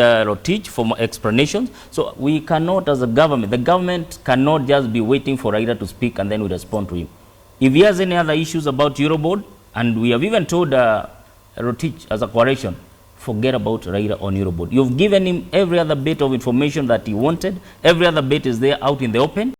Rotich for more explanations. So we cannot, as a government, the government cannot just be waiting for Raila to speak and then we respond to him. If he has any other issues about Euroboard, and we have even told Rotich as a correction, forget about Raila on Euroboard. You've given him every other bit of information that he wanted. Every other bit is there out in the open.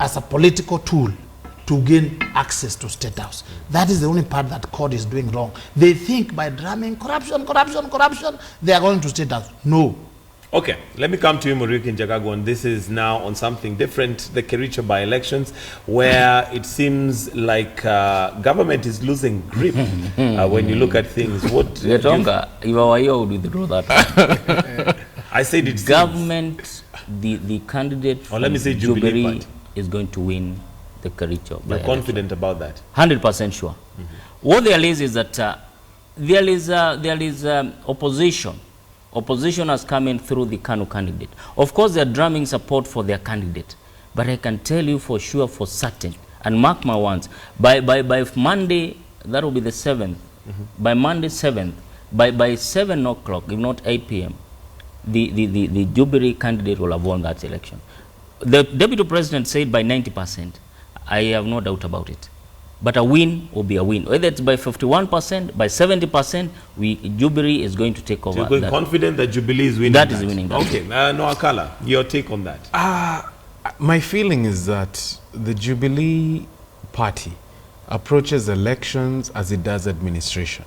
as a political tool to gain access to State House. That is the only part that court is doing wrong. They think by drumming corruption, they are going to State House. No. Okay, let me come to you, Muriuki Njagagon. This is now on something different, the Kericho by-elections, where it seems like government is losing grip when you look at things. What? Getonga, if I were you, I would withdraw that. I said it's government, the candidate from let me say Jubilee is going to win the Kericho. You're confident about that? 100% sure. What there is that there is opposition. Opposition has come in through the KANU candidate. Of course, they're drumming support for their candidate. But I can tell you for sure, for certain, and mark my words, by Monday, that will be the 7th, by Monday 7th, by 7 o'clock, if not 8 p.m., the Jubilee candidate will have won that election. The Deputy President said by 90%. I have no doubt about it. But a win will be a win. Whether it's by 51%, by 70%, Jubilee is going to take over. So you're confident that Jubilee is winning that? Is winning that. Okay, Noah Kala, your take on that? My feeling is that the Jubilee party approaches elections as it does administration,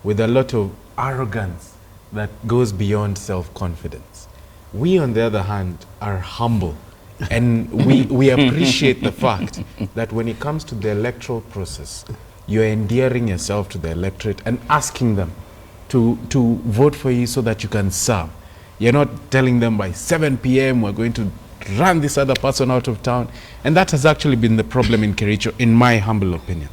with a lot of arrogance that goes beyond self-confidence. We, on the other hand, are humble. And we appreciate the fact that when it comes to the electoral process, you're endearing yourself to the electorate and asking them to vote for you so that you can serve. You're not telling them by 7 p.m. we're going to run this other person out of town. And that has actually been the problem in Kericho, in my humble opinion.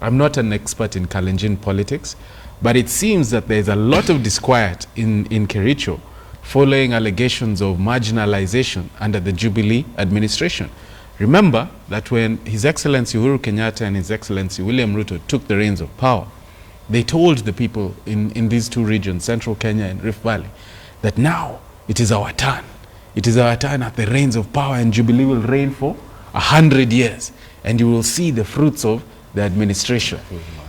I'm not an expert in Kalenjin politics, but it seems that there's a lot of disquiet in Kericho following allegations of marginalization under the Jubilee administration. Remember that when His Excellency Uhuru Kenyatta and His Excellency William Ruto took the reins of power, they told the people in these two regions, Central Kenya and Rift Valley, that now it is our turn. It is our turn at the reins of power, and Jubilee will reign for 100 years. And you will see the fruits of the administration.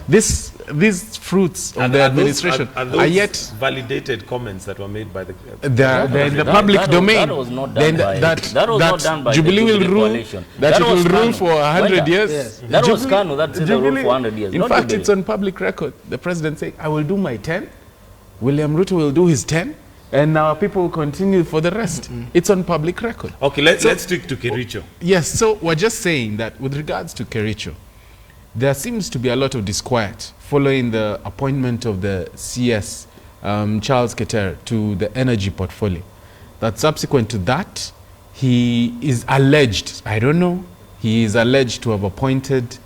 These fruits of the administration are yet validated comments that were made by the they're in the public domain. That was not done by Jubilee will rule. That it will rule for 100 years. Yes. That was KANU that said rule for 100 years. In fact, it's on public record. The president saying, "I will do my 10. William Ruto will do his 10, and our people will continue for the rest." It's on public record. Okay, let's stick to Kericho. Yes. So we're just saying that with regards to Kericho, there seems to be a lot of disquiet following the appointment of the CS, Charles Keter, to the energy portfolio. That subsequent to that, he is alleged, I don't know, he is alleged to have appointed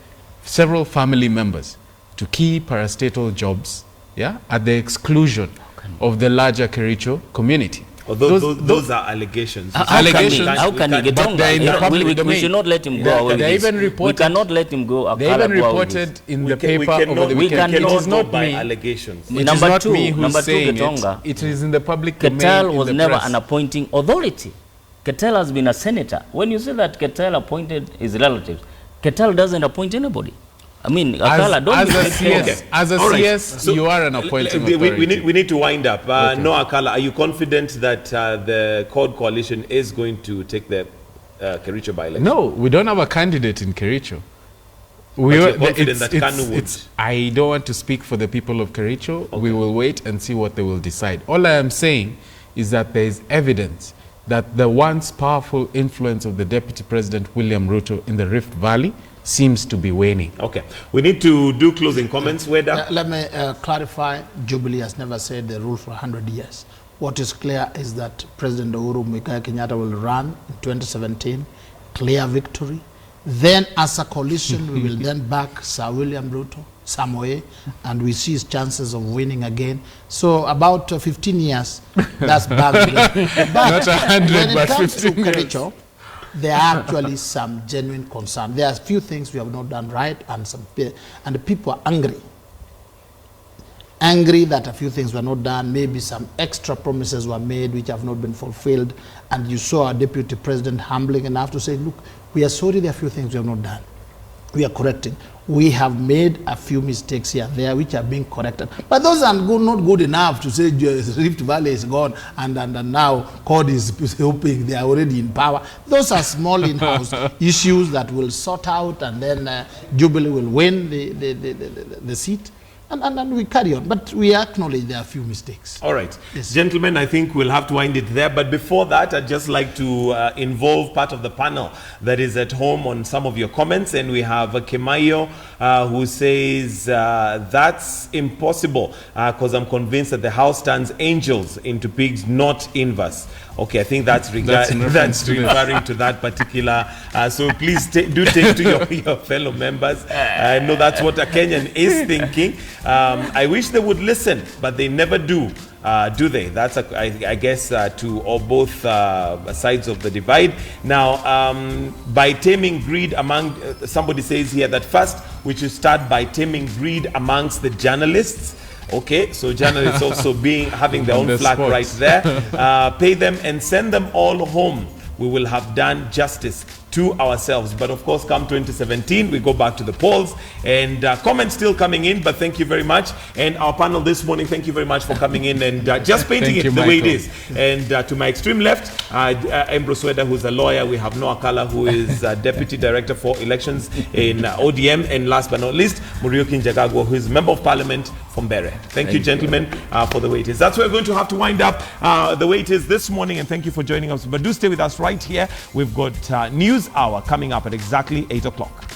several family members to key parastatal jobs, at the exclusion of the larger Kericho community. Those are allegations. Allegations. How can he get on? We should not let him go away. We cannot let him go. They even reported in the paper over the weekend. It is not by allegations. It is not me who's saying it. It is in the public domain. Ketel was never an appointing authority. Ketel has been a senator. When you say that Ketel appointed his relatives, Ketel doesn't appoint anybody. I mean, as a CS, so you are an appointing authority. We need to wind up. Noah Akala, are you confident that the CORD coalition is going to take the Kericho by-election? No, we don't have a candidate in Kericho. You're confident that KANU would? I don't want to speak for the people of Kericho. Okay. We will wait and see what they will decide. All I am saying is that there is evidence that the once powerful influence of the Deputy President William Ruto in the Rift Valley seems to be waning. Okay. We need to do closing comments. Let me clarify. Jubilee has never said they rule for 100 years. What is clear is that President Uhuru Muigai Kenyatta will run in 2017, clear victory. Then as a coalition, we will then back Sir William Ruto, Samoe, and we see his chances of winning again. So about 15 years, that's bad. Not 100, but 15 years. Kericho, there are actually some genuine concern. There are a few things we have not done right, and the people are angry. Angry that a few things were not done. Maybe some extra promises were made which have not been fulfilled. And you saw our deputy president humbling enough to say, "Look, we are sorry there are a few things we have not done. we are correcting. We have made a few mistakes here and there which are being corrected. But those are not good enough to say Rift Valley is gone and now CORD is helping, they are already in power. Those are small in-house issues that will sort out, and then Jubilee will win the seat. And we carry on. But we acknowledge there are a few mistakes. All right. Yes. Gentlemen, I think we'll have to wind it there. But before that, I'd just like to involve part of the panel that is at home on some of your comments. And we have Kemayo who says, that's impossible because I'm convinced that the house turns angels into pigs, not inverse. Okay, I think that's referring to that particular. So please do take to your fellow members. I know that's what a Kenyan is thinking. I wish they would listen, but they never do. Do they? That's, I guess, to both sides of the divide. Now, by taming greed among, somebody says here that first we should start by taming greed amongst the journalists. Okay, so journalists also having their own flag right there. Pay them and send them all home. We will have done justice to ourselves. But of course, come 2017, we go back to the polls, and comments still coming in, but thank you very much. And our panel this morning, thank you very much for coming in and just painting it the way it is. And to my extreme left, Ambrose Weda, who's a lawyer. We have Noah Kala, who is Deputy Director for Elections in ODM. And last but not least, Muriuki Njagagwa, who is Member of Parliament from Bere. Thank you, gentlemen, for the way it is. That's where we're going to have to wind up the way it is this morning, and thank you for joining us. But do stay with us right here. We've got News Hour coming up at exactly 8 o'clock.